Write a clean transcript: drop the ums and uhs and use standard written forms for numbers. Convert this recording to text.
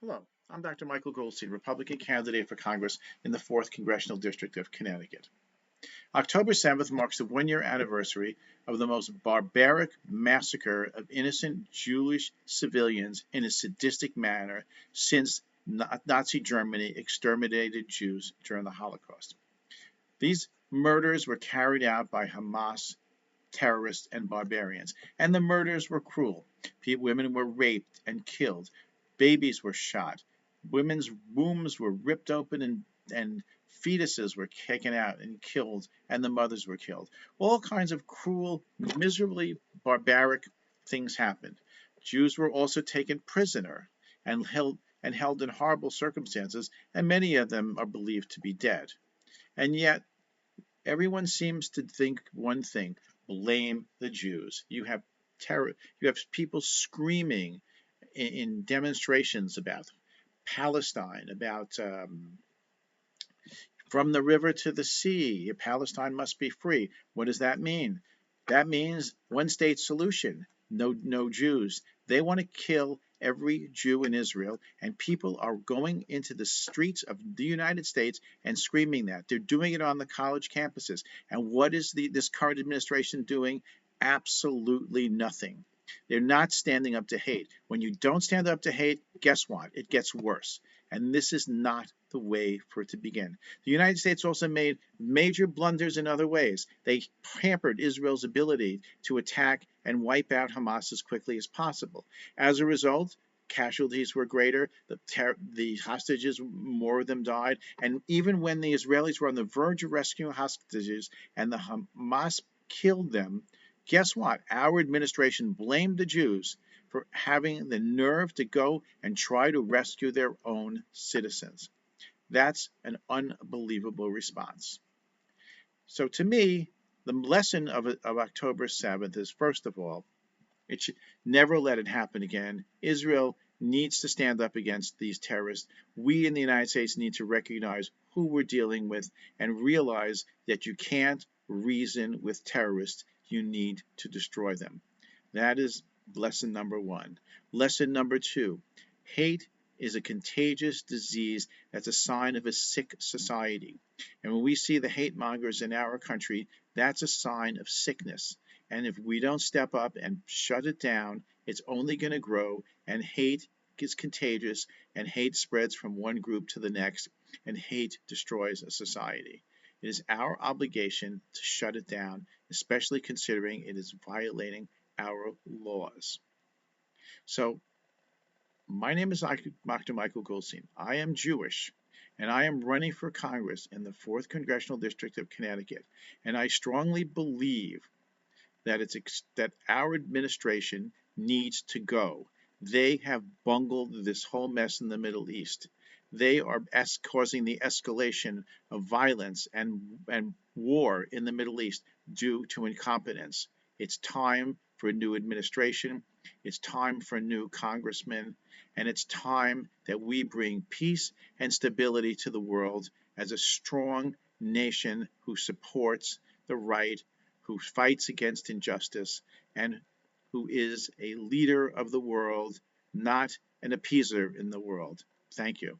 Hello, I'm Dr. Michael Goldstein, Republican candidate for Congress in the 4th Congressional District of Connecticut. October 7th marks the one-year anniversary of the most barbaric massacre of innocent Jewish civilians in a sadistic manner since Nazi Germany exterminated Jews during the Holocaust. These murders were carried out by Hamas terrorists and barbarians, and the murders were cruel. Women were raped and killed. Babies were shot. Women's wombs were ripped open and fetuses were taken out and killed, and the mothers were killed. All kinds of cruel, miserably barbaric things happened. Jews were also taken prisoner and held in horrible circumstances, and many of them are believed to be dead. And yet, everyone seems to think one thing: blame the Jews. You have terror. You have people screaming in demonstrations about Palestine, about from the river to the sea, Palestine must be free. What does that mean? That means one state solution. No Jews. They want to kill every Jew in Israel, and people are going into the streets of the United States and screaming that. They're doing it on the college campuses. And what is this current administration doing? Absolutely nothing. They're not standing up to hate. When you don't stand up to hate, guess what? It gets worse. And this is not the way for it to begin. The United States also made major blunders in other ways. They hampered Israel's ability to attack and wipe out Hamas as quickly as possible. As a result, casualties were greater, the hostages, more of them died, and even when the Israelis were on the verge of rescuing hostages and the Hamas killed them, guess what? Our administration blamed the Jews for having the nerve to go and try to rescue their own citizens. That's an unbelievable response. So to me, the lesson of October 7th is, first of all, it should never let it happen again. Israel needs to stand up against these terrorists. We in the United States need to recognize who we're dealing with and realize that you can't reason with terrorists. You need to destroy them. That is lesson number one. Lesson number two: hate is a contagious disease that's a sign of a sick society. And when we see the hate mongers in our country, that's a sign of sickness. And if we don't step up and shut it down, it's only going to grow, and hate is contagious, and hate spreads from one group to the next, and hate destroys a society. It is our obligation to shut it down, especially considering it is violating our laws. So, my name is Dr. Michael Goldstein. I am Jewish, and I am running for Congress in the 4th Congressional District of Connecticut, and I strongly believe that our administration needs to go. They have bungled this whole mess in the Middle East. They are causing the escalation of violence and war in the Middle East due to incompetence. It's time for a new administration. It's time for a new congressman. And it's time that we bring peace and stability to the world as a strong nation who supports the right, who fights against injustice, and who is a leader of the world, not an appeaser in the world. Thank you.